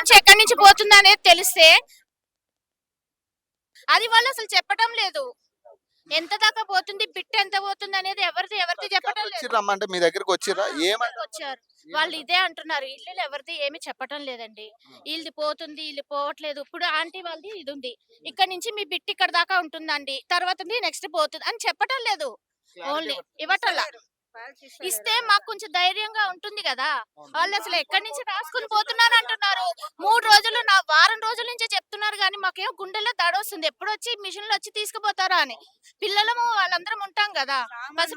నుంచి ఎక్కడి నుంచి పోతుంది అనేది తెలిస్తే అది వాళ్ళు అసలు చెప్పడం లేదు. ఎంత దాకా పోతుంది, బిట్ ఎంత పోతుంది అనేది ఎవరిది చెప్పడం లేదు. వచ్చిర్రమ్మంటే మీ దగ్గరికి వచ్చిర్రా ఏమంటారు? వచ్చారు. వాళ్ళు ఇదే అంటున్నారు. ఇల్లు ఎవరిది ఏమి చెప్పటం లేదండి. ఈళ్ళది పోతుంది, ఈళ్ళు పోవట్లేదు. ఇప్పుడు ఆంటీ వాళ్ళది ఇది ఉంది. ఇక్కడ నుంచి మీ బిట్ ఇక్కడ దాకా ఉంటుందండి. తర్వాత నెక్స్ట్ పోతుంది అని చెప్పటం లేదు. ఓన్లీ ఇవ్వటల్లా. ఇస్తే మాకు కొంచెం ధైర్యంగా ఉంటుంది కదా. వాళ్ళు అసలు ఎక్కడి నుంచి రాసుకుని పోతున్నారు అంటున్నారు. 3 రోజులు వారం రోజుల నుంచే చెప్తున్నారు కానీ మాకేం గుండెల్లో దడొస్తుంది. ఎప్పుడు వచ్చి మిషన్లు వచ్చి తీసుకుపోతారా అని. పిల్లలము వాళ్ళందరం ఉంటాం కదా.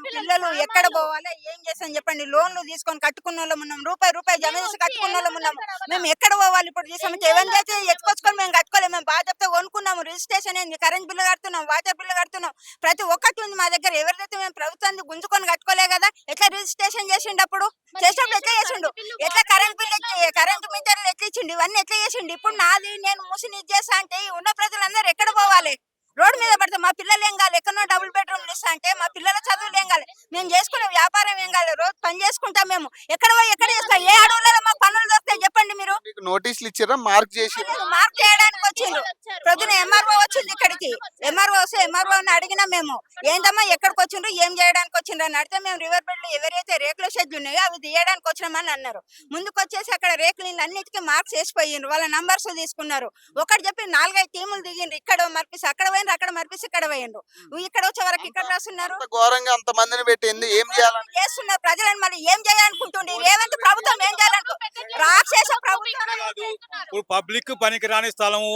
పిల్లలు ఎక్కడ పోవాలి, ఏం చేస్తాం చెప్పండి. లోన్లు తీసుకొని కట్టుకున్న వాళ్ళం ఉన్నాం, రూపాయి జమ చేసి కట్టుకున్న వాళ్ళం ఉన్నాం. మేము ఎక్కడ పోవాలి ఇప్పుడు? తీసుకుంటే ఎవరిని చేసి ఎత్తుకొచ్చుకొని మేము కట్టుకోలేము. మేము బాగా చెప్తే కొనుక్కున్నాము. రిజిస్ట్రేషన్ ఏంది, కరెంట్ బిల్లు కడుతున్నాం, వాటర్ బిల్లు కడుతున్నాం, ప్రతి ఒక్కటి ఉంది మా దగ్గర. ఎవరిదైతే మేము ప్రభుత్వాన్ని గుంజుకొని కట్టుకోలే కదా. ఎట్లా రిజిస్ట్రేషన్ చేసిండు? అప్పుడు చేసినప్పుడు ఎట్లా చేసిండు? ఎట్లా కరెంట్ బిల్లు కరెంట్ మీటర్లు ఎట్లా ఇచ్చిండు? ఇవన్నీ ఎట్లా చేసిండు? ఇప్పుడు నాది నేను ముసిని చేస్తా అంటే ఉన్న ప్రజలందరూ ఎక్కడ పోవాలి? రోడ్డు మీద పడతాం. మా పిల్లలు ఏం కాదు, ఎక్కడో డబుల్ బెడ్రూమ్లు ఇస్తా అంటే మా పిల్లల చదువులు ఏం కాదు, మేము చేసుకునే వ్యాపారం ఏం కాదు, రోజు పని చేసుకుంటాం. మేము ఎక్కడ పోయి ఎక్కడ చేస్తాం? ఏ అడవులలో మాకు పనులు దొరుకుతాయి చెప్పండి మీరు? మీకు నోటీసులు ఇచ్చిర్రా? మార్క్ చేసి మార్క్ చేయడానికి వచ్చిండ్రు. ప్రొద్దున ఎంఆర్ఓ వచ్చింది ఇక్కడికి. ఎంఆర్ఓ వస్తే ఎంఆర్ఓని అడిగినా మేము, ఏందమ్మా ఎక్కడికి వచ్చిండ్రు, ఏం చేయడానికి వచ్చిండ్రు అని అడిగితే, మేము రివర్ బెడ్ లో ఎవరైతే రేకుల షెడ్లు ఉన్నాయో అవి తీయడానికి వచ్చినామని అన్నారు. ముందుకు వచ్చేసి అక్కడ రేకులు అన్నిటికీ మార్క్స్ వేసిపోయిండ్రు. వాళ్ళ నంబర్స్ తీసుకున్నారు. ఒకటి చెప్పి 4-5 టీములు దిగిండ్రు. ఇక్కడ మర్పిసి అక్కడ పోయిండ్రు, అక్కడ మర్పిసి ఇక్కడ పోయిండ్రు. ఇక్కడ వచ్చే వరకు ఇక్కడ రాస్తున్నారు. ఘోరంగా అంత మందిని పెట్టింది ఏం చేయాలని చేస్తున్నారు ప్రజలను. మళ్ళీ ఏం చేయాలనుకుంటుండే రేవంత్ ప్రభుత్వం ఏం చేయాలనుకుంటుంది? రాక్షస ప్రభుత్వం. ఇప్పుడు పబ్లిక్ పనికి రాని స్థలము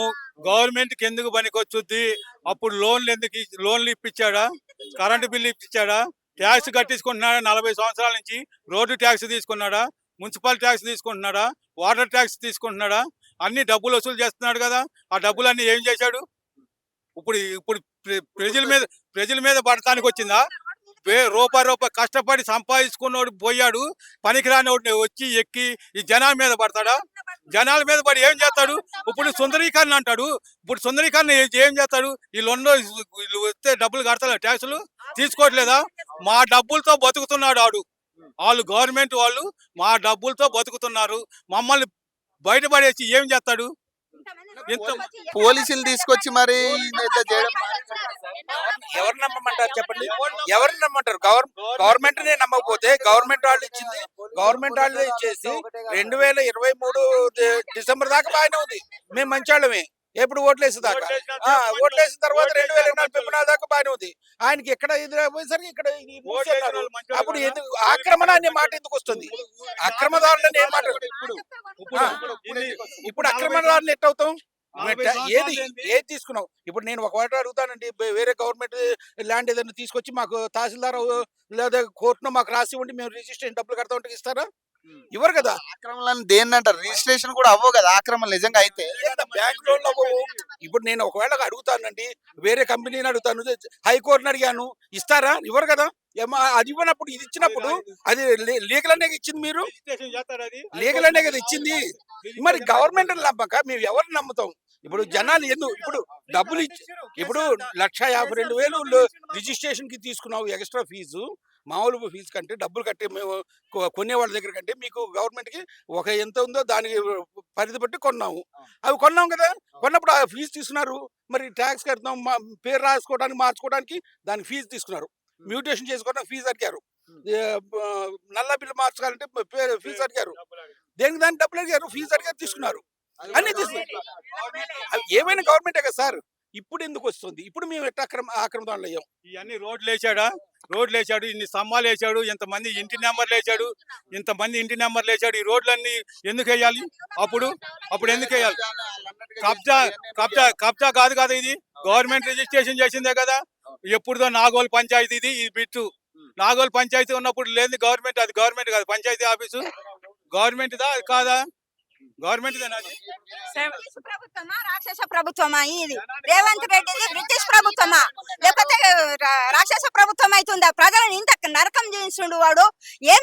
గవర్నమెంట్ కి ఎందుకు పనికి వచ్చుద్ది? అప్పుడు లోన్లు ఇప్పించాడా? కరెంటు బిల్లు ఇప్పించాడా? ట్యాక్స్ కట్టించుకుంటున్నాడా? 40 సంవత్సరాల నుంచి రోడ్డు ట్యాక్స్ తీసుకున్నాడా? మున్సిపల్ ట్యాక్స్ తీసుకుంటున్నాడా? వాటర్ ట్యాక్స్ తీసుకుంటున్నాడా? అన్ని డబ్బులు వసూలు చేస్తున్నాడు కదా. ఆ డబ్బులన్నీ ఏం చేశాడు? ఇప్పుడు ఇప్పుడు ప్రజల మీద పడటానికి వచ్చిందా? రూపాయి కష్టపడి సంపాదించుకున్నోడు పోయాడు, పనికిరాని వచ్చి ఎక్కి ఈ జనాల మీద పడతాడా? జనాల మీద పడి ఏం చేస్తాడు? ఇప్పుడు సుందరీకరణ అంటాడు. ఇప్పుడు సుందరీకరణ ఏం చేస్తాడు? వీళ్ళు వస్తే డబ్బులు కడతాడు, ట్యాక్సులు తీసుకోవట్లేదా? మా డబ్బులతో బతుకుతున్నాడు ఆడు. వాళ్ళు గవర్నమెంట్ వాళ్ళు మా డబ్బులతో బతుకుతున్నారు. మమ్మల్ని బయటపడేసి ఏం చేస్తాడు? పోలీసులు తీసుకొచ్చి మరి ఎవరు నమ్మమంటారు చెప్పండి? ఎవరిని నమ్మంటారు? గవర్నమెంట్ నే నమ్మకపోతే గవర్నమెంట్ వాళ్ళు ఇచ్చింది గవర్నమెంట్ వాళ్ళు ఇచ్చేసి 2023 డిసెంబర్ దాకా బాగానే ఉంది. మేము మంచాళ్ళమే. ఎప్పుడు ఓట్లేసిన దాకా, ఓట్లేసిన తర్వాత 2024 ఫిబ్రవరి దాకా బాగానే ఉంది. ఆయనకి ఎక్కడ పోయేసరికి ఇక్కడ అప్పుడు ఎందుకు ఆక్రమణ అనే మాట ఎందుకు వస్తుంది? అక్రమదారులని ఏం మాట? ఇప్పుడు అక్రమదారులు ఎట్టవుతాం? ఏది తీసుకున్నావు? ఇప్పుడు నేను ఒక వాటి అడుగుతానండి, వేరే గవర్నమెంట్ ల్యాండ్ ఏదైనా తీసుకొచ్చి మాకు తహసీల్దార్ లేదా కోర్టును మాకు రాసి ఇవ్వండి, మేము రిజిస్ట్రేషన్ డబ్బులు కడతా ఉంటే ఇస్తారా? ఇవ్వరు కదా. ఆక్రమణ దేన్నంటారు? రిజిస్ట్రేషన్ కూడా అవ్వవు కదా ఆక్రమణ నిజంగా అయితే. బ్యాంక్ లోన్లు అవ్వవు. ఇప్పుడు నేను ఒకవేళ అడుగుతానండి, వేరే కంపెనీని అడుగుతాను, హైకోర్టుని అడిగాను, ఇస్తారా? ఇవ్వరు కదా. అది ఇవ్వనప్పుడు ఇది ఇచ్చినప్పుడు అది లీగల్ అనే ఇచ్చింది. మీరు లీగల్ అనే కదా ఇచ్చింది. మరి గవర్నమెంట్ నమ్మక మేము ఎవరిని నమ్ముతాం? ఇప్పుడు జనాలు ఎందుకు ఇప్పుడు డబ్బులు ఇచ్చి ఇప్పుడు 1,52,000 రిజిస్ట్రేషన్ కి తీసుకున్నావు ఎక్స్ట్రా ఫీజు. మామూలు ఫీజు కంటే డబ్బులు కట్టి మేము కొనే వాళ్ళ దగ్గర కంటే మీకు గవర్నమెంట్ కి ఒక ఎంత ఉందో దానికి పరిధి బట్టి కొన్నాము. అవి కొన్నాం కదా. కొన్నప్పుడు ఆ ఫీజు తీసుకున్నారు. మరి ట్యాక్స్ కడుతున్నాం, పేరు రాసుకోవడానికి మార్చుకోవడానికి దానికి ఫీజు తీసుకున్నారు. మ్యూటేషన్ చేసుకోవడానికి ఫీజు అడిగారు. నల్ల బిల్లు మార్చుకోవాలంటే ఫీజు అడిగారు. దేనికి దానికి డబ్బులు అడిగారు, ఫీజు అడిగారు, తీసుకున్నారు. అన్ని తీసుకున్నారు. ఏమైనా గవర్నమెంటే కదా సార్. ఇప్పుడు ఎందుకు వస్తుంది? ఇప్పుడు మేము ఎట్లా ఆక్రమణలు అయ్యాం? ఇవన్నీ రోడ్లు వేసాడు, ఇన్ని స్తంభాలు వేసాడు, ఇంతమంది ఇంటి నెంబర్లు వేసాడు, ఈ రోడ్లన్నీ ఎందుకు వేయాలి? అప్పుడు ఎందుకు వేయాలి? కబ్జా కాదు కదా ఇది. గవర్నమెంట్ రిజిస్ట్రేషన్ చేసిందే కదా. ఎప్పుడుదో నాగోల్ పంచాయతీ ఇది బిట్టు. నాగోల్ పంచాయతీ ఉన్నప్పుడు లేదు గవర్నమెంట్. అది గవర్నమెంట్ కాదు, పంచాయతీ ఆఫీసు. గవర్నమెంట్ దా కాదా? గవర్నమెంట్ ప్రభుత్వమా రాక్షస ప్రభుత్వమా? ఇది రేవంత్ రెడ్డిది బ్రిటిష్ ప్రభుత్వమా లేకపోతే రాక్షస ప్రభుత్వం అవుతుందా? ప్రజలను ఇంత నరకం చేస్తుండు వాడు. ఏం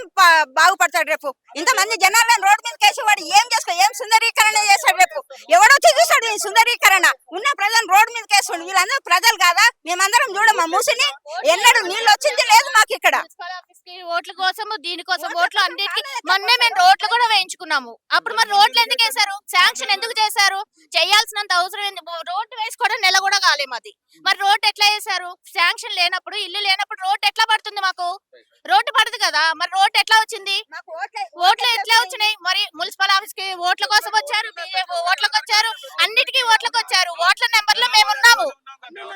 బాగుపడతాడు రేపు? ఇంతమంది జనాలను రోడ్డు మీద కేసి వాడు ఏం చేసుకో, ఏం సుందరీకరణ చేస్తాడు రేపు? ఎవడో చూస్తాడు ఈ సుందరీకరణ? ఉన్న ప్రజలు రోడ్డు మీదకి వేసుకోండి. వీళ్ళందరూ ప్రజలు కాదా? మేమందరం చూడమ్మా మూసిని, ఎన్నడూ నీళ్ళు వచ్చింది లేదు మాకు ఇక్కడ. మున్సిపల్ ఆఫీస్ కి ఓట్ల కోసము దీనికోసం ఓట్లు అన్నిటికి మొన్నే మేము రోడ్లు కూడా వేయించుకున్నాము. అప్పుడు మరి రోడ్లు ఎందుకు వేశారు? శాంక్షన్ ఎందుకు చేశారు? చేయాల్సినంత అవసరం ఎందుకు? రోడ్డు వేసుకోవడం నెల కూడా కాలే మాది. మరి రోడ్డు ఎట్లా వేశారు? శాంక్షన్ లేనప్పుడు, ఇల్లు లేనప్పుడు రోడ్డు ఎట్లా పడుతుంది మాకు? రోడ్డు పడదు కదా, మరి రోడ్డు ఎట్లా వచ్చింది? మాకు ఓట్లు ఎట్లా వచ్చినాయి? మరి మున్సిపల్ ఆఫీస్ కి ఓట్ల కోసం వచ్చారు, BJP ఓట్లకు వచ్చారు, అన్నిటికీ ఓట్లకు వచ్చారు. ఓట్ల నెంబర్ లో మేము ఉన్నాము.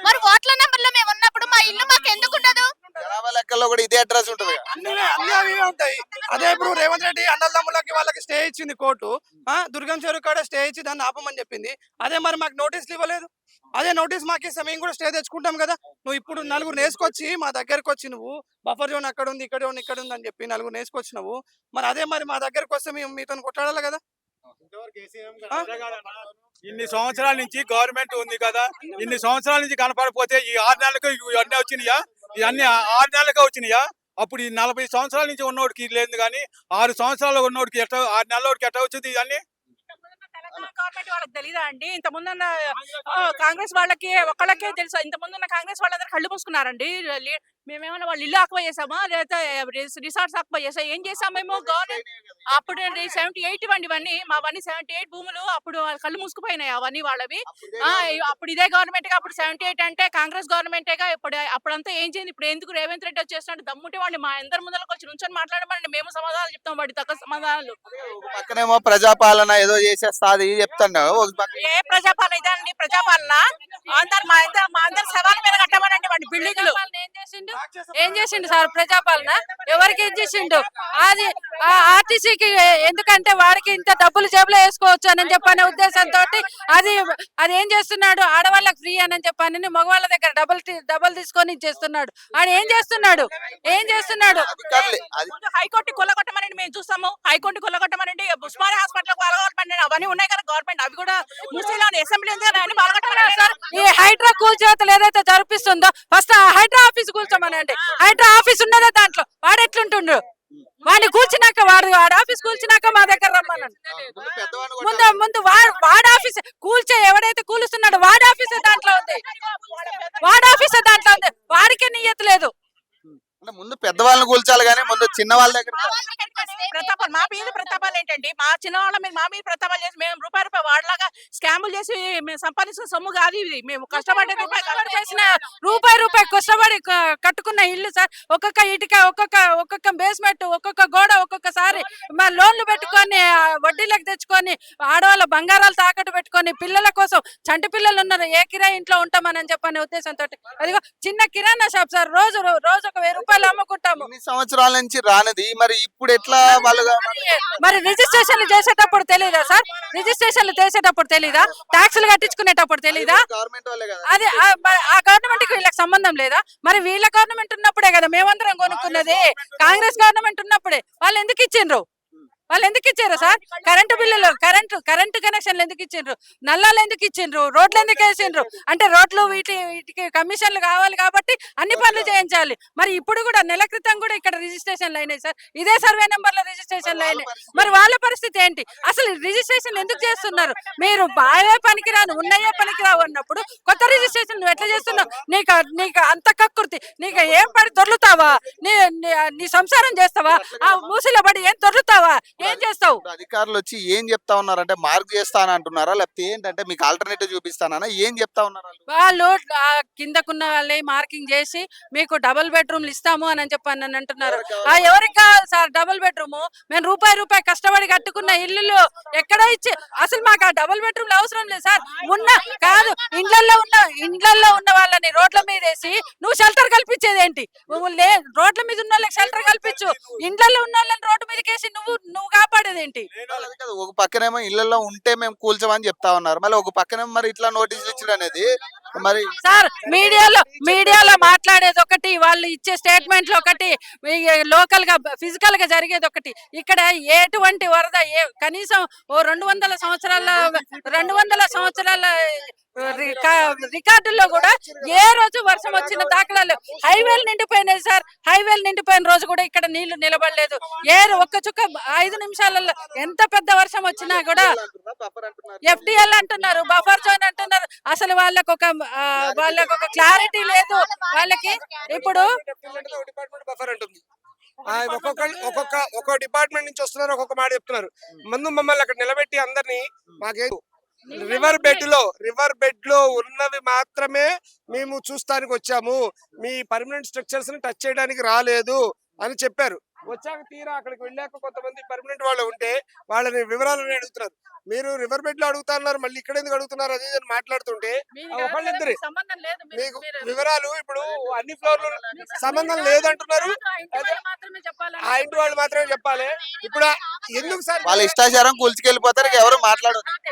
మరి ఓట్ల నెంబర్ లో మేము ఉన్నప్పుడు మా ఇల్లు మాకు ఎందుకు ఉండదు? జనాభా లెక్కల్లో కూడా ఇదే అడ్రస్ ఉంటుంది. అన్ని అవి ఉంటాయి. అదే ఇప్పుడు రేవంత్ రెడ్డి అన్నదమ్ములకి వాళ్ళకి స్టే ఇచ్చింది కోర్టు, దుర్గం చెరువు కాడ స్టే ఇచ్చి దాన్ని ఆపమని చెప్పింది. అదే మరి మాకు నోటీసులు ఇవ్వలేదు. అదే నోటీస్ మాకు ఇస్తే మేము కూడా స్టే తెచ్చుకుంటాం కదా. నువ్వు ఇప్పుడు నలుగురు వేసుకొచ్చి మా దగ్గరకు వచ్చి నువ్వు బఫర్ జోన్ అక్కడ ఉంది, ఇక్కడ ఉంది, ఇక్కడ ఉంది అని చెప్పి నలుగురు వేసుకొచ్చినావు. మరి అదే మరి మా దగ్గరకు వస్తే మేము మీతో కొట్లాడాలి కదా. ఇన్ని సంవత్సరాల నుంచి గవర్నమెంట్ ఉంది కదా, ఇన్ని సంవత్సరాల నుంచి కనపడకపోతే ఈ 6 నెలలకు ఇవన్నీ వచ్చినాయా? ఇవన్నీ 6 నెలలుగా వచ్చినాయా? అప్పుడు ఈ 40 సంవత్సరాల నుంచి ఉన్నోడికి లేదు కానీ 6 సంవత్సరాలు ఉన్నోడికి ఎట్లా 6 నెలలోడికి ఎట్లా వచ్చింది ఇవన్నీ? తెలంగాణ గవర్నమెంట్ వాళ్ళకి తెలీదా అండి? ఇంత ముందున్న కాంగ్రెస్ వాళ్ళకి ఒక్కళ్ళకే తెలుసు. ఇంత ముందున్న కాంగ్రెస్ వాళ్ళందరూ కళ్ళు మూసుకున్నారండి. మేమేమైనా వాళ్ళు ఇల్లు ఆక్యుపై చేసామా, లేదా రిసార్ట్స్ ఆక్యుపై చేసా? ఏం చేసాం మేము? గవర్నమెంట్ అప్పుడు 78 ఇవ్వండి ఇవన్నీ మావన్నీ 78 భూములు అప్పుడు వాళ్ళ కళ్ళు మూసుకుపోయినాయి అవన్నీ వాళ్ళవి. అప్పుడు ఇదే గవర్నమెంట్ గా, అప్పుడు 78 అంటే కాంగ్రెస్ గవర్నమెంటేగా. అప్పుడంతా ఏం చేయండి? ఇప్పుడు ఎందుకు రేవంత్ రెడ్డి వచ్చేసినట్టు దమ్ముంటే వాడిని మా అందరి ముందరకు వచ్చి నుంచొని మాట్లాడమండి, మేము సమాధానాలు చెప్తాం. వాడి తగ్గ సమాధానాలు. ఒక పక్కనేమో ప్రజాపాలన ఏదో చేసేస్తాది చెప్తాను. ఒక పక్క ఏ ప్రజాపాలన ఇదండి? ప్రజాపాలన అందరు మా అందరు సవాల్ మీద కట్టమనండి వాడి బిల్డింగ్లు. ఏం చేసిండు సార్ ప్రజాపాలన? ఎవరికి ఏం చేసిండు? అది ఆర్టీసీకి ఎందుకంటే వాడికి ఇంత డబ్బులు జేబులో వేసుకోవచ్చు అని చెప్పనే ఉద్దేశంతో అది ఏం చేస్తున్నాడు? ఆడవాళ్ళకి ఫ్రీ అని చెప్పని మగవాళ్ళ దగ్గర డబుల్ తీసుకొని చేస్తున్నాడు. ఆడు ఏం చేస్తున్నాడు? హైకోర్టు కొల్లగొట్టమనండి, మేము చూస్తాము. హైకోర్టు కొల్లగొట్టమనండి, ఉస్మానియా హాస్పిటల్ కొల్లగొట్టమని అవన్నీ ఉన్నాయి కదా గవర్నమెంట్, అవి కూడా ముస్లింలు అసెంబ్లీ సార్ ఈ హైడ్రా కూల్చేతలు ఏదైతే జరిపిస్తుందో ఫస్ట్ ఆ హైడ్రా ఆఫీస్ కూల్చమనండి. హైడ్రా ఆఫీస్ ఉన్నదే దాంట్లో. వాడు ఎట్లుంటుండ్రు? వాడిని కూల్చినాక వాడు ఆఫీస్ కూల్చినాక మా దగ్గర రమ్మనండి. ముందు వాడి ఆఫీస్ కూల్చే ఎవడైతే కూలుస్తున్నాడో వాడి ఆఫీసే దాంట్లో ఉంది. వాడికే నియత లేదు. ముందు పెద్దవాళ్ళని కూల్చాలి కానీ ముందు చిన్న వాళ్ళ దగ్గర ప్రతాపాలు మా మీద ప్రతాపాలు ఏంటండి? మా చిన్న వాళ్ళ మీద మా మీద ప్రతాపాలు చేసి మేము రూపాయి వాడలాగా స్కాములు చేసి మేము సంపాదించిన సొమ్ము కాదు ఇది. మేము కష్టపడే రూపాయి కష్టపడి కట్టుకున్న ఇల్లు సార్. ఒక్కొక్క ఇటుక, ఒక్కొక్క బేస్మెంట్, ఒక్కొక్క గోడ, ఒక్కొక్కసారి మా లోన్లు పెట్టుకొని వడ్డీలకు తెచ్చుకొని ఆడవాళ్ళ బంగారాలు తాకట్టు పెట్టుకొని పిల్లల కోసం, చంటి పిల్లలు ఉన్నారు, ఏ కిరాయి ఇంట్లో ఉంటామని చెప్పనే ఉద్దేశంతో అదిగో చిన్న కిరాణా షాప్ సార్. రోజు ఒక 1000 రూపాయలు అమ్ముకుంటాము. ఇన్ని సంవత్సరాల నుంచి రానిది మరి ఇప్పుడు ఎట్లా వాళ్ళుగా? మరి రిజిస్ట్రేషన్లు చేసేటప్పుడు తెలీదా సార్? రిజిస్ట్రేషన్లు చేసేటప్పుడు తెలీదా? ట్యాక్సులు కట్టించుకునేటప్పుడు తెలీదా? గవర్నమెంట్ వాళ్ళే కదా. అది ఆ గవర్నమెంట్ కి వీళ్ళకి సంబంధం లేదా? మరి వీళ్ళ గవర్నమెంట్ ఉన్నప్పుడే కదా మేమందరం కొనుక్కున్నది. కాంగ్రెస్ గవర్నమెంట్ ఉన్నప్పుడే వాళ్ళు ఎందుకు ఇచ్చారు సార్? కరెంటు బిల్లులు, కరెంటు కనెక్షన్లు ఎందుకు ఇచ్చిండ్రు? నల్లాలు ఎందుకు ఇచ్చిండ్రు? రోడ్లు ఎందుకు వేసిండ్రు? అంటే రోడ్లు వీటికి కమిషన్లు కావాలి కాబట్టి అన్ని పనులు చేయించాలి. మరి ఇప్పుడు కూడా నెల క్రితం కూడా ఇక్కడ రిజిస్ట్రేషన్లు అయినాయి సార్. ఇదే సర్వే నెంబర్లో రిజిస్ట్రేషన్లు అయినాయి. మరి వాళ్ళ పరిస్థితి ఏంటి? అసలు రిజిస్ట్రేషన్ ఎందుకు చేస్తున్నారు? మీరు బాగా పనికిరాను, ఉన్నాయే పనికిరావు అన్నప్పుడు కొత్త రిజిస్ట్రేషన్ నువ్వు ఎట్లా చేస్తున్నావు? నీకు అంత కక్కుర్తి, నీకు ఏం పడి దొర్లుతావా? నీ సంసారం చేస్తావా? ఆ మూసిలో పడి ఏం దొర్లుతావా? ఏం చేస్తావు? అధికారులు వచ్చి ఏం చెప్తా ఉన్నారు అంటే మార్క్ చేస్తాను అంటున్నారా, లేకపోతే ఏంటంటే మీకు ఆల్టర్నేటివ్ చూపిస్తానా? ఏం చెప్తా ఉన్నారు వాళ్ళు? కిందకున్న వాళ్ళే మార్కింగ్ చేసి మీకు డబుల్ బెడ్రూమ్లు ఇస్తాము అని చెప్పని అంటున్నారు. ఎవరికి కావాలి సార్ డబుల్ బెడ్రూమ్? మేము రూపాయి కష్టపడి కట్టుకున్న ఇల్లు ఎక్కడో ఇచ్చి అసలు మాకు ఆ డబుల్ బెడ్రూమ్లు అవసరం లేదు సార్. కాదు ఇండ్లలో ఉన్న వాళ్ళని రోడ్ల మీద వేసి నువ్వు షెల్టర్ కల్పించేది ఏంటి? రోడ్ల మీద ఉన్న వాళ్ళకి షెల్టర్ కల్పించు. ఇండ్లలో ఉన్న వాళ్ళని రోడ్డు మీదకి వేసి నువ్వు కాపాడేది ఏంటి? ఒక పక్కనేమో ఇళ్లలో ఉంటే మేము కూల్చమని చెప్తా ఉన్నారు, మళ్ళీ ఒక పక్కనేమో మరి ఇట్లా నోటీసులు ఇచ్చారు అనేది. మరి సార్ మీడియాలో మాట్లాడేది ఒకటి, వాళ్ళు ఇచ్చే స్టేట్మెంట్లు ఒకటి, లోకల్ గా ఫిజికల్ గా జరిగేది ఒకటి. ఇక్కడ ఎటువంటి వరద కనీసం ఓ 200 సంవత్సరాల రికార్డుల్లో కూడా ఏ రోజు వర్షం వచ్చిన దాఖలాలు హైవేలు నిండిపోయినాయి సార్. హైవేలు నిండిపోయిన రోజు కూడా ఇక్కడ నీళ్లు నిలబడలేదు. ఒక్క చుక్క 5 నిమిషాలలో ఎంత పెద్ద వర్షం వచ్చినా కూడా FTL అంటున్నారు, బఫర్ జోన్ అంటున్నారు. అసలు వాళ్ళకు ఒక క్లారిటీ లేదు వాళ్ళకి. ఇప్పుడు బఫర్ అంటుంది. ఒక్కొక్క డిపార్ట్మెంట్ నుంచి వస్తున్నారు, ఒక్కొక్క మాట చెప్తున్నారు. ముందు మమ్మల్ని అక్కడ నిలబెట్టి అందరినీ మాకే రివర్ బెడ్ లో ఉన్నవి మాత్రమే మేము చూస్తానికి వచ్చాము, మీ పర్మనెంట్ స్ట్రక్చర్స్ ని టచ్ చేయడానికి రాలేదు అని చెప్పారు. వచ్చాక తీరా అక్కడికి వెళ్ళాక కొంతమంది పర్మనెంట్ వాళ్ళు ఉంటే వాళ్ళని వివరాలని అడుగుతున్నారు. మీరు రివర్ బెడ్ లో అడుగుతున్నారు, మళ్ళీ ఇక్కడ ఎందుకు అడుగుతున్నారు అది అని మాట్లాడుతుంటే ఒకళ్ళిద్దరి మీకు వివరాలు ఇప్పుడు అన్ని ఫ్లోర్లు సంబంధం లేదంటున్నారు. ఆ ఇంటి వాళ్ళు మాత్రమే చెప్పాలి. ఇప్పుడు ఎందుకు సార్ వాళ్ళ ఇష్టాచారం కూల్చుకెళ్ళిపోతారు, ఎవరు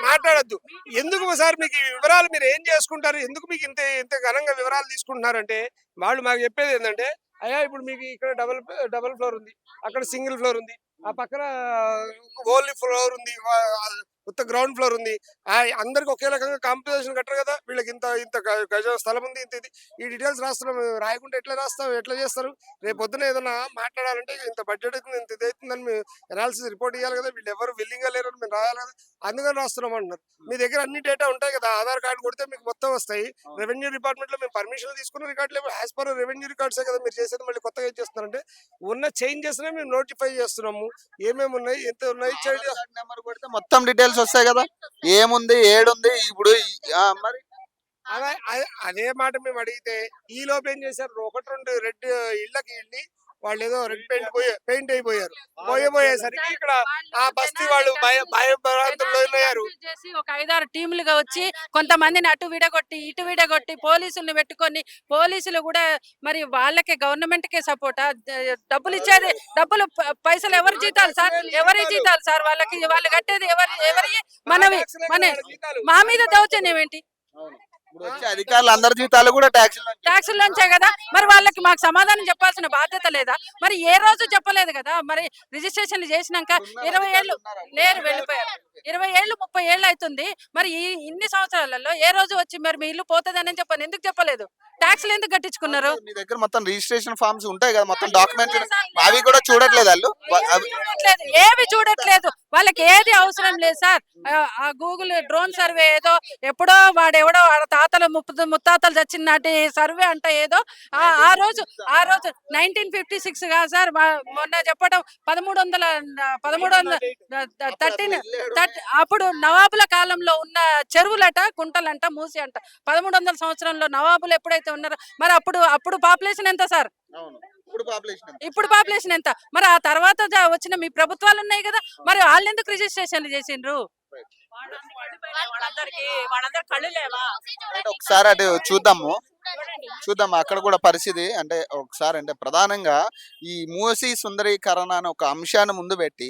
మాట్లాడద్దు? ఎందుకు సార్ మీకు ఈ వివరాలు మీరు ఏం చేసుకుంటారు? ఎందుకు మీకు ఇంత ఘనంగా వివరాలు తీసుకుంటున్నారంటే వాళ్ళు మాకు చెప్పేది ఏంటంటే, అయ్యా ఇప్పుడు మీకు ఇక్కడ డబుల్ ఫ్లోర్ ఉంది, అక్కడ సింగిల్ ఫ్లోర్ ఉంది, ఆ పక్కన ఓన్లీ ఫ్లోర్ ఉంది, మొత్తం గ్రౌండ్ ఫ్లోర్ ఉంది, అందరికి ఒకే రకంగా కాంపిటీషన్ కట్టరు కదా, వీళ్ళకి ఇంత ఇంత గజ స్థలం ఉంది, ఇంత ఇది ఈ డీటెయిల్స్ రాస్తున్నాం. రాయకుంటే ఎట్లా చేస్తారు? రేపు పొద్దున ఏదైనా మాట్లాడాలంటే ఇంత బడ్జెట్ అవుతుంది, ఇంత ఇది అవుతుందని అనాలిసిస్ రిపోర్ట్ ఇవ్వాలి కదా. వీళ్ళు ఎవరు విల్లింగ్ గా లేరు అని మేము రాయాలి కదా, అందుకని రాస్తున్నాం అంటున్నారు. మీ దగ్గర అన్ని డేటా ఉంటాయి కదా, ఆధార్ కార్డు కొడితే మీకు మొత్తం వస్తాయి. రెవెన్యూ డిపార్ట్మెంట్ లో మేము పర్మిషన్ తీసుకున్న రికార్డు లేవు, యాజ్ పర్ రెవెన్యూ రికార్డ్సే కదా మీరు చేసేది. మళ్ళీ కొత్తగా ఏం చేస్తున్నారంటే ఉన్న చేంజెస్ నే మేము నోటిఫై చేస్తున్నాము, ఏమేమి ఉన్నాయి, ఎంత ఉన్నాయి, నెంబర్ కొడితే మొత్తం డీటెయిల్స్ వస్తాయి కదా, ఏముంది ఏడుంది. ఇప్పుడు మరి అదే మాట మేము అడిగితే ఈ లోపు ఏం చేశారు, 1-2 రెడ్ ఇళ్ళకి వెళ్ళి వాళ్ళు ఏదో రెడ్ పెయింట్ అయిపోయారు. పోయేసరికి ఇక్కడ ఆ బస్తీ వాళ్ళు భయభ్రాంతుల్లో చేసి ఒక 5-6 టీములుగా వచ్చి కొంతమందిని అటు విడగొట్టి పోలీసుల్ని పెట్టుకొని, పోలీసులు కూడా మరి వాళ్ళకే గవర్నమెంట్ కే సపోర్టా? డబ్బులు ఇచ్చేది పైసలు ఎవరి జీతాలు సార్? ఎవరి జీతాలు సార్? వాళ్ళు కట్టేది ఎవరి మనవి మా మీద దౌర్జన్యం ఏంటి? అధికారులు అందరి జీతాలు కూడా ట్యాక్సుల నుంచే కదా. మరి వాళ్ళకి మాకు సమాధానం చెప్పాల్సిన బాధ్యత లేదా? మరి ఏ రోజు చెప్పలేదు కదా. మరి రిజిస్ట్రేషన్లు చేసినాక 20 ఏళ్ళు లేరు, వెళ్ళిపోయారు. 20 ఏళ్ళు 30 ఏళ్ళు అవుతుంది. మరి ఇన్ని సంవత్సరాలలో ఏ రోజు వచ్చి మరి మీ ఇల్లు పోతుందని చెప్పని ఎందుకు చెప్పలేదు? ట్యాక్స్లు ఎందుకు కట్టించుకున్నారు? మీ దగ్గర మొత్తం రిజిస్ట్రేషన్ ఫార్మ్స్ ఉంటాయి కదా, మొత్తం డాక్యుమెంట్స్ అవి కూడా చూడట్లేదు వాళ్ళు, ఏవి చూడట్లేదు. వాళ్ళకి ఏది అవసరం లేదు సార్. ఆ గూగుల్ డ్రోన్ సర్వే ఏదో ఎప్పుడో వాడెవడో తాతలు ముత్తాతలు చచ్చిన నాటి సర్వే అంట ఏదో ఆ రోజు 1956 కాదు సార్, మొన్న చెప్పడం 1313 అప్పుడు నవాబుల కాలంలో ఉన్న చెరువులట, కుంటలంట, మూసి అంట. 1300 సంవత్సరంలో నవాబులు ఎప్పుడైతే ఉన్నారో మరి అప్పుడు పాపులేషన్ ఎంత సార్? ఇప్పుడు పాపులేషన్ ఎంత? మరి ఆ తర్వాత వచ్చిన మీ ప్రభుత్వాలు ఉన్నాయి కదా, మరి వాళ్ళు ఎందుకు రిజిస్ట్రేషన్లు చేసిండ్రు? ఒకసారి అటు చూద్దాము అక్కడ కూడా పరిస్థితి. అంటే ఒకసారి అంటే ప్రధానంగా ఈ మూసీ సుందరీకరణ అనే ఒక అంశాన్ని ముందు పెట్టి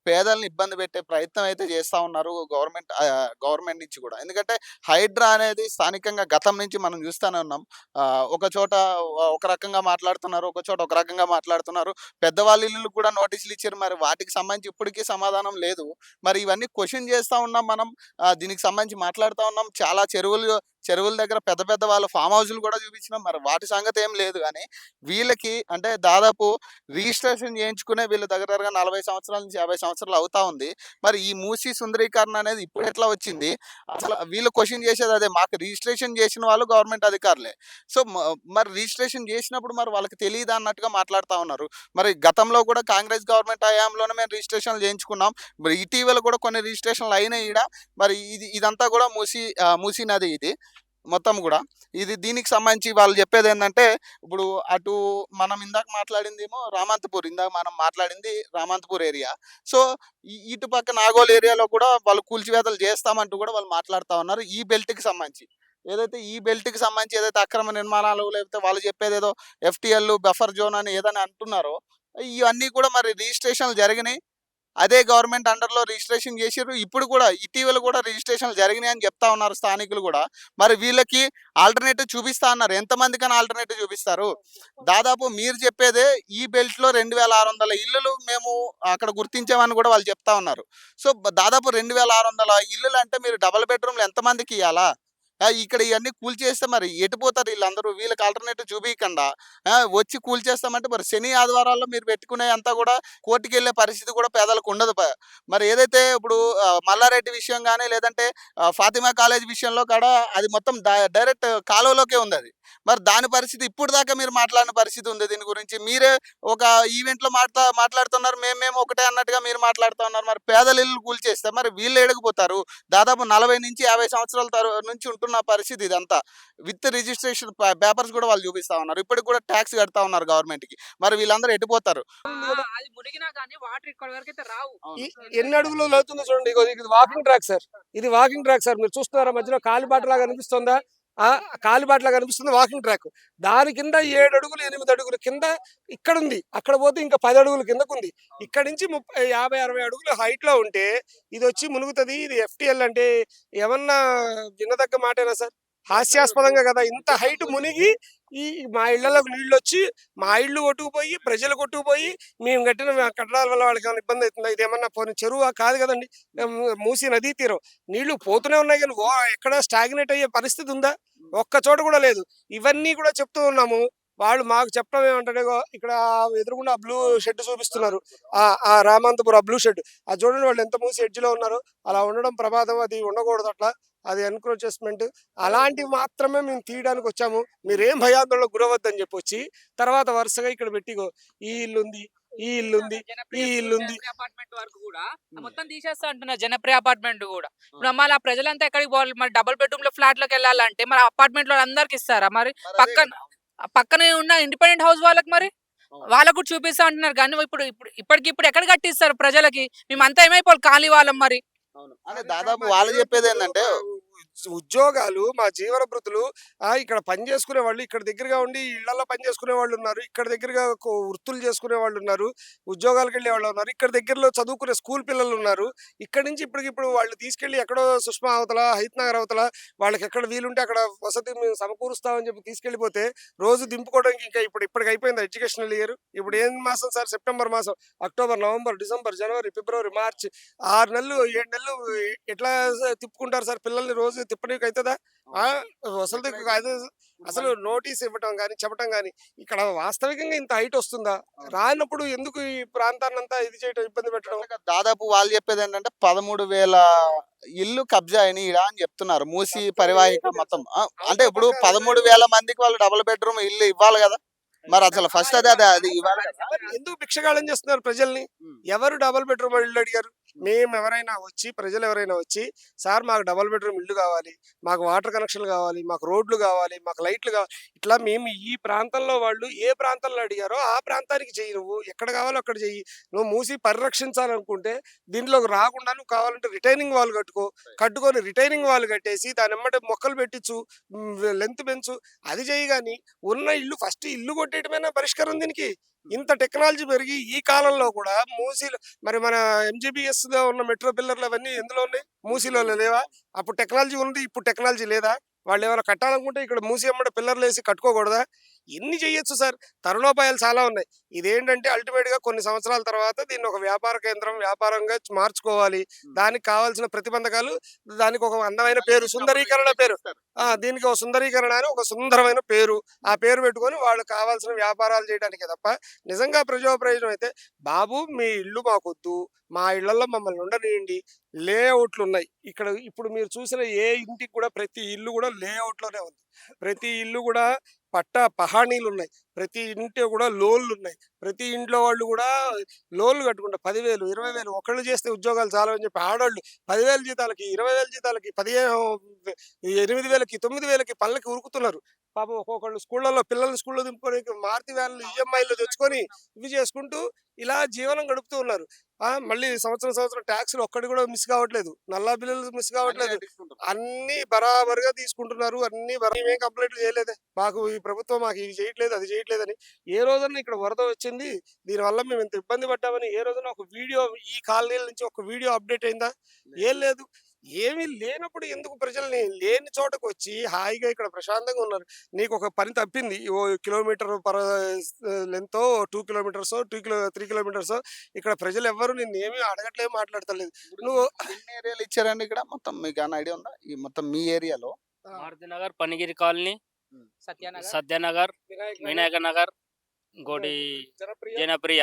పేదల్ని ఇబ్బంది పెట్టే ప్రయత్నం అయితే చేస్తా ఉన్నారు గవర్నమెంట్ నుంచి కూడా. ఎందుకంటే హైడ్రా అనేది స్థానికంగా గతం నుంచి మనం చూస్తూనే ఉన్నాం. ఒక చోట ఒక రకంగా మాట్లాడుతున్నారు, ఒక చోట ఒక రకంగా మాట్లాడుతున్నారు. పెద్దవాళ్ళ ఇల్లు కూడా నోటీసులు ఇచ్చారు, మరి వాటికి సంబంధించి ఇప్పటికీ సమాధానం లేదు. మరి ఇవన్నీ క్వశ్చన్ చేస్తా ఉన్నాం మనం, దీనికి సంబంధించి మాట్లాడుతూ ఉన్నాం. చాలా చెరువుల దగ్గర పెద్ద వాళ్ళ ఫామ్ హౌస్లు కూడా చూపించినాం, మరి వాటి సంగతి ఏం లేదు. కానీ వీళ్ళకి అంటే దాదాపు రిజిస్ట్రేషన్ చేయించుకునే వీళ్ళ దగ్గర 40 సంవత్సరాల నుంచి 50 సంవత్సరాలు అవుతా ఉంది. మరి ఈ మూసీ సుందరీకరణ అనేది ఇప్పుడు ఎట్లా వచ్చింది? అసలు వీళ్ళు క్వశ్చన్ చేసేది అదే. మాకు రిజిస్ట్రేషన్ చేసిన వాళ్ళు గవర్నమెంట్ అధికారులే. సో మరి రిజిస్ట్రేషన్ చేసినప్పుడు మరి వాళ్ళకి తెలియదు అన్నట్టుగా మాట్లాడుతూ ఉన్నారు. మరి గతంలో కూడా కాంగ్రెస్ గవర్నమెంట్ హయాంలోనే మేము రిజిస్ట్రేషన్లు చేయించుకున్నాం. మరి ఇటీవల కూడా కొన్ని రిజిస్ట్రేషన్లు అయినాయి ఈడ. మరి ఇదంతా కూడా మూసీ నది ఇది మొత్తం కూడా. దీనికి సంబంధించి వాళ్ళు చెప్పేది ఏంటంటే, ఇప్పుడు అటు మనం ఇందాక మాట్లాడిందేమో మనం మాట్లాడింది రామంతపూర్ ఏరియా. సో ఇటు పక్క నాగోల్ ఏరియాలో కూడా వాళ్ళు కూల్చివేతలు చేస్తామంటూ కూడా వాళ్ళు మాట్లాడుతూ ఉన్నారు. ఈ బెల్ట్కి సంబంధించి ఏదైతే అక్రమ నిర్మాణాలు, లేకపోతే వాళ్ళు చెప్పేది ఏదో FTL బఫర్ జోన్ అని ఏదని అంటున్నారో, ఇవన్నీ కూడా మరి రిజిస్ట్రేషన్లు జరిగినాయి. అదే గవర్నమెంట్ అండర్లో రిజిస్ట్రేషన్ చేసారు. ఇప్పుడు కూడా ఇటీవల కూడా రిజిస్ట్రేషన్లు జరిగినాయి అని చెప్తా ఉన్నారు స్థానికులు కూడా. మరి వీళ్ళకి ఆల్టర్నేటివ్ చూపిస్తా అన్నారు. ఎంతమందికైనా ఆల్టర్నేటివ్ చూపిస్తారు? దాదాపు మీరు చెప్పేదే ఈ బెల్ట్ లో 2600 ఇల్లులు మేము అక్కడ గుర్తించామని కూడా వాళ్ళు చెప్తా ఉన్నారు. సో దాదాపు 2600 ఇల్లులు అంటే మీరు డబుల్ బెడ్రూమ్లు ఎంతమందికి ఇవ్వాలా? ఇక్కడ ఇవన్నీ కూల్చేస్తే మరి ఎటుపోతారు వీళ్ళందరూ? వీళ్ళకి ఆల్టర్నేటివ్ చూపియకుండా వచ్చి కూల్చేస్తామంటే మరి శని ఆదివారాల్లో మీరు పెట్టుకునే అంతా కూడా కోర్టుకెళ్ళే పరిస్థితి కూడా పేదలకు ఉండదు. మరి ఏదైతే ఇప్పుడు మల్లారెడ్డి విషయం గానీ, లేదంటే ఫాతిమా కాలేజ్ విషయంలో కూడా అది మొత్తం డైరెక్ట్ కాలువలోకే ఉంది అది. మరి దాని పరిస్థితి ఇప్పుడు దాకా మీరు మాట్లాడిన పరిస్థితి ఉంది దీని గురించి. మీరే ఒక ఈవెంట్‌లో మాట్లాడుతున్నారు. మేము ఒకటే అన్నట్టుగా మీరు మాట్లాడుతా ఉన్నారు. మరి పేదల ఇల్లు కూల్చేస్తే మరి వీళ్ళు ఏడకపోతారు? దాదాపు 40-50 సంవత్సరాల నుంచి ఉంటున్న పరిస్థితి ఇదంతా. విత్ రిజిస్ట్రేషన్ పేపర్స్ కూడా వాళ్ళు చూపిస్తా ఉన్నారు. ఇప్పటికి కూడా ట్యాక్స్ కడతా ఉన్నారు గవర్నమెంట్‌కి. మరి వీళ్ళందరూ ఎటుపోతారు? అది మునిగినా కానీ వాటర్ ఇక్కడ వరకు అయితే రావు. ఎన్ని అడుగులు లోతుందో చూడండి. ఇగో ఇది వాకింగ్ ట్రాక్ సార్. ఇది వాకింగ్ ట్రాక్ సార్. మీరు చూస్తున్నారా మధ్యలో కాలిబాట లాగా అనిపిస్తుందా? కాలిబాట లాగా అనిపిస్తుంది వాకింగ్ ట్రాక్. దాని కింద 7 అడుగులు 8 అడుగులు కింద ఇక్కడ ఉంది. అక్కడ పోతే ఇంకా 10 అడుగులు కిందకు ఉంది. ఇక్కడ నుంచి 50-60 అడుగులు హైట్ లో ఉంటే ఇది వచ్చి మునుగుతుంది. ఇది FTL అంటే ఏమన్నా వినదగ్గ మాటేనా సార్? హాస్యాస్పదంగా కదా ఇంత హైట్ మునిగి ఈ మా ఇళ్లలోకి నీళ్ళు వచ్చి మా ఇళ్ళు కొట్టుకుపోయి ప్రజలు కొట్టుకుపోయి మేము కట్టిన కట్టడాల వల్ల వాళ్ళకి ఏమైనా ఇబ్బంది అవుతుందా? ఇది ఏమన్నా పోనీ చెరువు కాదు కదండి, మూసి నదీ తీరం. నీళ్లు పోతూనే ఉన్నాయి కానీ ఎక్కడ స్టాగ్నేట్ అయ్యే పరిస్థితి ఉందా? ఒక్క చోట కూడా లేదు. ఇవన్నీ కూడా చెప్తూ ఉన్నాము. వాళ్ళు మాకు చెప్పడం ఏమంటే ఇక్కడ ఎదురుగుండా బ్లూ షెడ్ చూపిస్తున్నారు. ఆ రామాంతపురం బ్లూ షెడ్ అది చూడండి. వాళ్ళు ఎంత మూసి ఎడ్జ్ లో ఉన్నారు. అలా ఉండడం ప్రమాదం. అది ఉండకూడదు అట్లా. అది ఎన్క్రోచెస్మెంట్. అలాంటివి మాత్రమే మేము తీయడానికి వచ్చాము. మీరేం భయాందోళనకు గురవద్దని చెప్పి వచ్చి తర్వాత వరుసగా ఇక్కడ పెట్టిగో ఈ ఇల్లుంది, ఈ ఇల్లుంది, ఈ ఇల్లుంది. అపార్ట్మెంట్ వరకు కూడా మొత్తం తీసేస్తా అంటున్నారు. జనప్రియ అపార్ట్మెంట్ కూడా. ఇప్పుడు మళ్ళీ ఆ ప్రజలంతా ఎక్కడికి పోవాలి? మరి డబుల్ బెడ్రూమ్ లో ఫ్లాట్ లోకి వెళ్ళాలంటే మరి అపార్ట్మెంట్ లో అందరికి ఇస్తారా? మరి పక్కనే ఉన్న ఇండిపెండెంట్ హౌస్ వాళ్ళకి మరి వాళ్ళకు కూడా చూపిస్తా అంటున్నారు. కానీ ఇప్పటికిప్పుడు ఎక్కడ కట్టిస్తారు ప్రజలకి? మేమంతా ఏమైపోవాలి ఖాళీ వాళ్ళం మరి. అంటే దాదాపు వాళ్ళు చెప్పేది ఏంటంటే ఉద్యోగాలు మా జీవన భృతులు ఇక్కడ పని చేసుకునే వాళ్ళు ఇక్కడ దగ్గరగా ఉండి ఇళ్లలో పని చేసుకునే వాళ్ళు ఉన్నారు. ఇక్కడ దగ్గరగా వృత్తులు చేసుకునే వాళ్ళు ఉన్నారు. ఉద్యోగాలకు వెళ్ళే వాళ్ళు ఉన్నారు. ఇక్కడ దగ్గరలో చదువుకునే స్కూల్ పిల్లలు ఉన్నారు. ఇక్కడ నుంచి ఇప్పటికిప్పుడు వాళ్ళు తీసుకెళ్లి ఎక్కడో సుష్మా అవతల హైత్ నగర్ అవతల వాళ్ళకి ఎక్కడ వీలుంటే అక్కడ వసతి మేము సమకూరుస్తామని చెప్పి తీసుకెళ్లిపోతే రోజు దింపుకోవడానికి ఇంకా ఇప్పటికి అయిపోయింది ఎడ్యుకేషనల్ ఇయర్. ఇప్పుడు ఏం మాసం సార్? సెప్టెంబర్ మాసం, అక్టోబర్, నవంబర్, డిసెంబర్, జనవరి, ఫిబ్రవరి, మార్చి 6 నెలలు 7 నెలలు ఎట్లా తిప్పుకుంటారు సార్ పిల్లల్ని? రోజు తిప్పడానికి అవుతుందా? అసలు నోటీస్ ఇవ్వటం కానీ చెప్పటం కానీ ఇక్కడ వాస్తవికంగా ఇంత హైట్ వస్తుందా? రానప్పుడు ఎందుకు ఈ ప్రాంతాన్ని అంతా ఇది చేయటం, ఇబ్బంది పెట్టడం? దాదాపు వాళ్ళు చెప్పేది ఏంటంటే 13,000 ఇల్లు కబ్జా అయినాయి ఈడ అని చెప్తున్నారు. మూసి పరివాహిక మొత్తం. అంటే ఇప్పుడు 13,000 మందికి వాళ్ళు డబుల్ బెడ్రూమ్ ఇల్లు ఇవ్వాలి కదా. మరి అసలు ఫస్ట్ అది ఇవ్వాలి కదా. ఎందుకు భిక్షగాళం చేస్తున్నారు ప్రజల్ని? ఎవరు డబుల్ బెడ్రూమ్ ఇల్లు అడిగారు? మేము ఎవరైనా వచ్చి ప్రజలు ఎవరైనా వచ్చి సార్ మాకు డబుల్ బెడ్రూమ్ ఇల్లు కావాలి, మాకు వాటర్ కనెక్షన్లు కావాలి, మాకు రోడ్లు కావాలి, మాకు లైట్లు కావాలి, ఇట్లా మేము ఈ ప్రాంతంలో వాళ్ళు ఏ ప్రాంతంలో అడిగారో ఆ ప్రాంతానికి చెయ్యి. నువ్వు ఎక్కడ కావాలో అక్కడ చెయ్యి. నువ్వు మూసి పరిరక్షించాలనుకుంటే దీంట్లోకి రాకుండా నువ్వు కావాలంటే రిటైనింగ్ వాల్ కట్టుకొని రిటైనింగ్ వాల్ కట్టేసి దాని ఎమ్మటే మొక్కలు పెట్టించు, లెంత్ పెంచు, అది చెయ్యి. కానీ ఉన్న ఇల్లు ఫస్ట్ ఇల్లు కొట్టేయటమైనా పరిష్కారం దీనికి? ఇంత టెక్నాలజీ పెరిగి ఈ కాలంలో కూడా మూసీలో మరి మన MGBS లో ఉన్న మెట్రో పిల్లర్లు అవన్నీ ఎందులో ఉన్నాయి? మూసీలో లేవా? అప్పుడు టెక్నాలజీ ఉంది, ఇప్పుడు టెక్నాలజీ లేదా? వాళ్ళు ఏమైనా కట్టాలనుకుంటే ఇక్కడ మూసి అమ్మట పిల్లర్లు వేసి కట్టుకోకూడదా? ఎన్ని చెయ్యొచ్చు సార్. తరుణోపాయాలు చాలా ఉన్నాయి. ఇదేంటంటే అల్టిమేట్ గా కొన్ని సంవత్సరాల తర్వాత దీన్ని ఒక వ్యాపార కేంద్రం, వ్యాపారంగా మార్చుకోవాలి. దానికి కావాల్సిన ప్రతిబంధకాలు, దానికి ఒక అందమైన పేరు, సుందరీకరణ పేరు. దీనికి ఒక సుందరీకరణ అని ఒక సుందరమైన పేరు, ఆ పేరు పెట్టుకొని వాళ్ళు కావాల్సిన వ్యాపారాలు చేయడానికి తప్ప నిజంగా ప్రయోజనం అయితే బాబు మీ ఇల్లు మాకొద్దు, మా ఇళ్లలో మమ్మల్ని ఉండనియండి. లేఅవుట్లు ఉన్నాయి ఇక్కడ. ఇప్పుడు మీరు చూసిన ఏ ఇంటికి కూడా ప్రతి ఇల్లు కూడా లేఅవుట్ లోనే ఉంది. ప్రతి ఇల్లు కూడా పహాణీలు ఉన్నాయి. ప్రతి ఇంటి కూడా లోన్లు ఉన్నాయి. ప్రతి ఇంట్లో వాళ్ళు కూడా లోన్లు కట్టుకుంటారు. 10,000, 20,000 ఒకళ్ళు చేస్తే ఉద్యోగాలు చాలా అని చెప్పి ఆడవాళ్ళు 10,000 జీతాలకి, 20,000 జీతాలకి, 8,000కి, 9,000కి పళ్ళకి ఉరుకుతున్నారు. పాపం ఒక్కొక్కళ్ళు స్కూళ్ళలో పిల్లల్ని స్కూల్లో దింపుకొని మారుతి వ్యాన్లు EMIలు తెచ్చుకొని ఇవి చేసుకుంటూ ఇలా జీవనం గడుపుతూ ఉన్నారు. మళ్ళీ సంవత్సరం ట్యాక్సులు ఒక్కటి కూడా మిస్ కావట్లేదు. నల్లా బిల్లులు మిస్ కావట్లేదు. అన్ని బరాబరుగా తీసుకుంటున్నారు. అన్ని మేమేం కంప్లైంట్ చేయలేదే, మాకు ఈ ప్రభుత్వం మాకు ఇది చేయట్లేదు, అది చేయట్లేదని. ఏ రోజున ఇక్కడ వరద వచ్చింది, దీనివల్ల మేము ఇంత ఇబ్బంది పడ్డామని ఏ రోజున ఒక వీడియో ఈ కాలనీల నుంచి ఒక వీడియో అప్డేట్ అయిందా? ఏం లేదు. ఏమీ లేనప్పుడు ఎందుకు ప్రజల్ని లేని చోటకు వచ్చి హాయిగా ఇక్కడ ప్రశాంతంగా ఉన్నారు. నీకు ఒక పని తప్పింది, ఓ కిలోమీటర్ లెంత్ 2 కిలోమీటర్స్ 3 కిలోమీటర్స్ ఇక్కడ ప్రజలు ఎవ్వరు నిన్ను ఏమీ అడగట్లేదు, మాట్లాడతలేదు. నువ్వు ఎన్ని ఏరియాలు ఇచ్చారండి ఇక్కడ మొత్తం? మీకు ఏమైనా ఐడియా ఉందా? ఈ మొత్తం మీ ఏరియాలో మారుతి నగర్, పనిగిరి కాలనీ, సత్యానగర్ సత్యనగర్, వినాయక నగర్, ఇంకోటి జనప్రియ,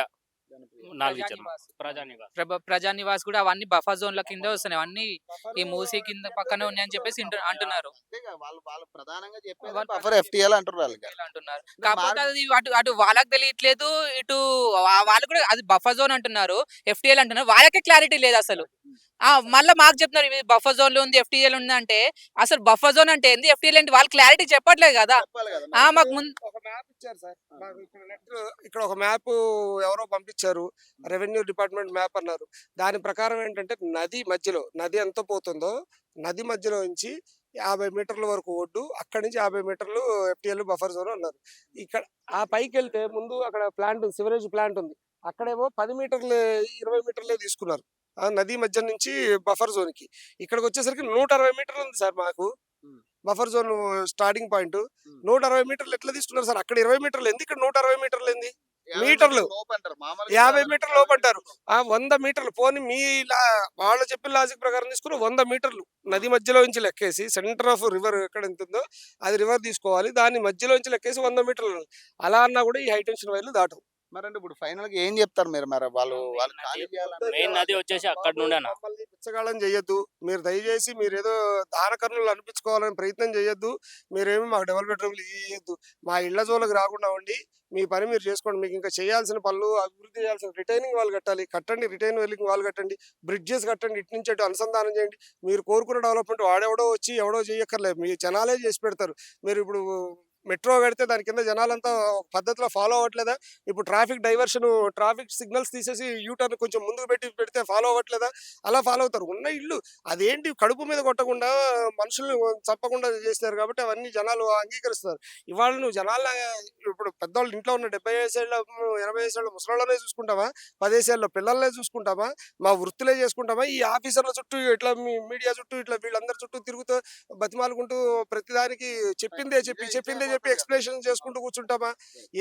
4 ఇచ్చారు. ప్రజానివాస్. ప్రజానివాస్ కూడా అవన్నీ బఫర్ జోన్ల కింద వస్తున్నాయి. అవన్నీ ఈ మూసీ కింద పక్కనే ఉన్నాయని చెప్పేసి అంటున్నారు. అంతేగా వాళ్ళు ప్రధానంగా చెప్పేది వాళ్ళు బఫర్ FTL అంటారు వాళ్ళు. అంటున్నారు. కాకపోతే అది అటు అటు వాళ్ళకి తెలియట్లేదు, ఇటు వాళ్ళు కూడా అది బఫర్ జోన్ అంటున్నారు, FTL అంటున్నారు. వాళ్ళకే క్లారిటీ లేదు అసలు. మళ్ళీ మాకు చెప్తున్నారు ఇవి బఫర్ జోన్ లో ఉంది, FTL ఉంది అంటే అసలు బఫర్ జోన్ అంటే ఏంది, FTL ఏంటి, వాళ్ళు క్లారిటీ చెప్పట్లేదు కదా. చెప్పాలి కదా మాకు ముందు ఒక మ్యాప్ ఇచ్చారు సార్ మాకు ఇక్కడ ఒక మ్యాప్ ఎవరో పంపించారు, రెవెన్యూ డిపార్ట్మెంట్ మ్యాప్ అన్నారు. దాని ప్రకారం ఏంటంటే నది ఎంత పోతుందో నది మధ్యలో నుంచి 50 మీటర్ల వరకు ఒడ్డు, అక్కడి నుంచి 50 మీటర్లు FTL బఫర్ జోన్ అన్నారు. ఇక్కడ ఆ పైకి వెళ్తే ముందు అక్కడ ప్లాంట్ సివరేజ్ ప్లాంట్ ఉంది, అక్కడేమో 10 మీటర్లు 20 మీటర్లే తీసుకున్నారు నది మధ్య నుంచి బఫర్ జోన్ కి. ఇక్కడికి వచ్చేసరికి 160 మీటర్లు ఉంది సార్ మాకు బఫర్ జోన్ స్టార్టింగ్ పాయింట్. 160 మీటర్లు ఎట్లా తీసుకున్నారు సార్? అక్కడ 20 మీటర్లు ఏంది, ఇక్కడ 160 మీటర్లు ఏంది? మీటర్లు 50 మీటర్లు లోపు అంటారు. 100 మీటర్లు పోనీ వాళ్ళు చెప్పిన లాజిక్ ప్రకారం తీసుకుని 100 మీటర్లు నది మధ్యలో నుంచి లెక్కేసి, సెంటర్ ఆఫ్ రివర్ ఎక్కడ ఎంత ఉందో అది రివర్ తీసుకోవాలి, దాన్ని మధ్యలో నుంచి లెక్కేసి 100 మీటర్లు. అలా అన్నా కూడా ఈ హై టెన్షన్ వైర్లు దాటవు. మరి ఇప్పుడు ఫైనల్ గా ఏం చెప్తారు మీరు? మరి వాళ్ళు ఖాళీ చేయాలంటే మెయిన్ నది వచ్చేసి అక్కడ నుండేనా. మమ్మల్ని పిచ్చగాళ్ళం చేయొద్దు మీరు, దయచేసి మీరు ఏదో దాన కర్ణులు అనిపించుకోవాలని ప్రయత్నం చేయొద్దు. మీరేమి మాకు డబుల్ బెడ్రూమ్లు ఇవ్వద్దు, మా ఇళ్ల జోలకు రాకుండా ఉండి మీ పని మీరు చేసుకోండి. మీకు ఇంకా చేయాల్సిన పనులు, అభివృద్ధి చేయాల్సిన రిటైనింగ్ వాళ్ళు కట్టండి, రిటైన్ వెల్లింగ్ వాళ్ళు కట్టండి, బ్రిడ్జెస్ కట్టండి, ఇటు నుంచి అటు అనుసంధానం చేయండి. మీరు కోరుకున్న డెవలప్మెంట్ వాడెవడో వచ్చి ఎవడో చేయక్కర్లేదు, మీ జనాలే చేసి పెడతారు. మీరు ఇప్పుడు మెట్రో కడితే దాని కింద జనాలంతా ఒక పద్ధతిలో ఫాలో అవ్వట్లేదా? ఇప్పుడు ట్రాఫిక్ సిగ్నల్స్ తీసేసి యూటర్న్ కొంచెం ముందుకు పెడితే ఫాలో అవ్వట్లేదా? అలా ఫాలో అవుతారు. ఉన్న ఇల్లు అదేంటి కడుపు మీద కొట్టకుండా మనుషుల్ని చంపకుండా చేస్తారు కాబట్టి అవన్నీ జనాలు అంగీకరిస్తారు. ఇవాళ నువ్వు జనాల ఇప్పుడు పెద్దవాళ్ళు ఇంట్లో ఉన్న 70 ఏళ్ళ 80 ఏళ్ళ ముసలాళ్ళనే చూసుకుంటామా, 10 ఏళ్ళ పిల్లలనే చూసుకుంటామా, మా వృత్తులే చేసుకుంటామా? ఈ ఆఫీసర్ల చుట్టూ ఇట్లా మీడియా చుట్టూ ఇట్లా వీళ్ళందరి చుట్టూ తిరుగుతూ బతిమాలుకుంటూ ప్రతిదానికి చెప్పిందే చెప్పి ఎక్స్ప్లెనేషన్ చేసుకుంటూ కూర్చుంటామా?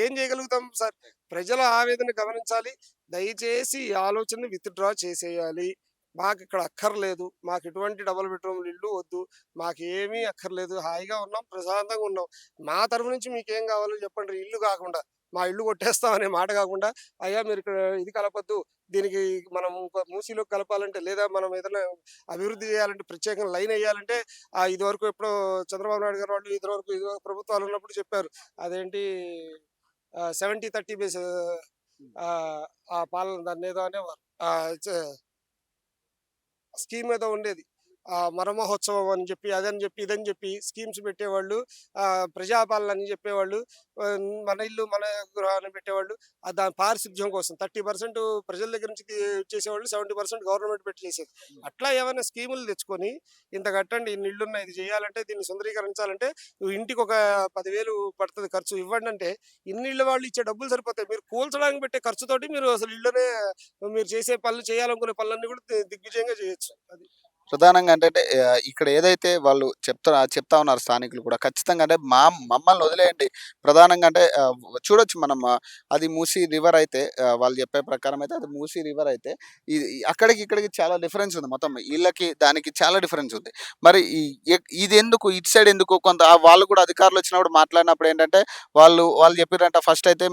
ఏం చేయగలుగుతాం సార్? ప్రజల ఆవేదన గమనించాలి. దయచేసి ఈ ఆలోచనని విత్డ్రా చేసేయాలి. మాకు ఇక్కడ అక్కర్లేదు, మాకు ఎటువంటి డబుల్ బెడ్రూమ్ ఇల్లు వద్దు, మాకు ఏమీ అక్కర్లేదు, హాయిగా ఉన్నాం, ప్రశాంతంగా ఉన్నాం. మా తరఫు నుంచి మీకేం కావాలో చెప్పండి. ఇల్లు కాకుండా మా ఇల్లు కొట్టేస్తాం అనే మాట కాకుండా, అయ్యా మీరు ఇక్కడ ఇది కలపద్దు, దీనికి మనం మూసీలో కలపాలంటే లేదా మనం ఏదైనా అభివృద్ధి చేయాలంటే ప్రత్యేకంగా లైన్ వేయాలంటే ఇది వరకు ఎప్పుడో చంద్రబాబు నాయుడు గారు వాళ్ళు ఇది వరకు ప్రభుత్వాలు ఉన్నప్పుడు చెప్పారు, అదేంటి 70-30 బేస్ ఆ పాలన దాన్ని ఏదో అనేవారు, స్కీమ్ ఏదో ఉండేది, మరమహోత్సవం అని చెప్పి అదని చెప్పి ఇదని చెప్పి స్కీమ్స్ పెట్టేవాళ్ళు, ప్రజాపాలన అని చెప్పేవాళ్ళు, మన ఇల్లు మన గృహాన్ని పెట్టేవాళ్ళు. దాని పారిశుద్ధ్యం కోసం 30% ప్రజల దగ్గర నుంచి చేసేవాళ్ళు, 70% గవర్నమెంట్ పెట్టి చేసేది. అట్లా ఏమైనా స్కీములు తెచ్చుకొని ఇంత కట్టండి, ఇన్ని ఇల్లు ఉన్నాయి, ఇది చేయాలంటే దీన్ని సుందరీకరించాలంటే నువ్వు ఇంటికి ఒక 10,000 పడుతుంది ఖర్చు ఇవ్వండి అంటే, ఇన్ని ఇళ్ళ వాళ్ళు ఇచ్చే డబ్బులు సరిపోతాయి. మీరు కూల్చడానికి పెట్టే ఖర్చుతోటి మీరు అసలు ఇళ్ళనే మీరు చేసే పనులు చేయాలనుకునే పనులన్నీ కూడా దిగ్విజయంగా చేయొచ్చు. అది ప్రధానంగా అంటే ఇక్కడ ఏదైతే వాళ్ళు చెప్తా ఉన్నారు స్థానికులు కూడా ఖచ్చితంగా అంటే మమ్మల్ని వదిలేయండి. ప్రధానంగా అంటే చూడొచ్చు మనం, అది మూసీ రివర్ అయితే వాళ్ళు చెప్పే ప్రకారం అయితే అది మూసీ రివర్ అయితే అక్కడికి ఇక్కడికి చాలా డిఫరెన్స్ ఉంది. మొత్తం వీళ్ళకి దానికి చాలా డిఫరెన్స్ ఉంది. మరి ఇది ఎందుకు ఇటు సైడ్ ఎందుకు కొంత వాళ్ళు కూడా అధికారులు వచ్చినప్పుడు మాట్లాడినప్పుడు ఏంటంటే వాళ్ళు చెప్పారంట, ఫస్ట్ అయితే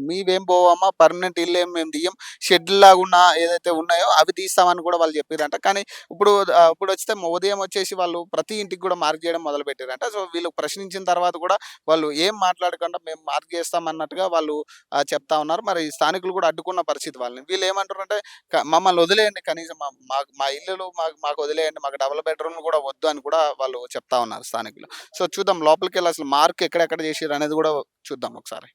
మీవేం పోవమ్మా, పర్మనెంట్ ఇల్లు ఏం మేము తీయం, షెడ్ లాగా ఉన్న ఏదైతే ఉన్నాయో అవి తీస్తామని కూడా వాళ్ళు చెప్పారంట. కానీ ఇప్పుడు వస్తే ఉదయం వచ్చేసి వాళ్ళు ప్రతి ఇంటికి కూడా మార్క్ చేయడం మొదలు పెట్టారంట. సో వీళ్ళు ప్రశ్నించిన తర్వాత కూడా వాళ్ళు ఏం మాట్లాడకుండా మేము మార్క్ చేస్తామన్నట్టుగా వాళ్ళు చెప్తా ఉన్నారు. మరి స్థానికులు కూడా అడ్డుకున్న పరిస్థితి వాళ్ళని. వీళ్ళు ఏమంటారు అంటే మమ్మల్ని వదిలేయండి, కనీసం మా ఇల్లులు మాకు వదిలేయండి, మాకు డబుల్ బెడ్రూమ్ కూడా వద్దు అని కూడా వాళ్ళు చెప్తా ఉన్నారు స్థానికులు. సో చూద్దాం లోపలికి వెళ్ళి అసలు మార్క్ ఎక్కడెక్కడ చేసారు అనేది కూడా చూద్దాం ఒకసారి.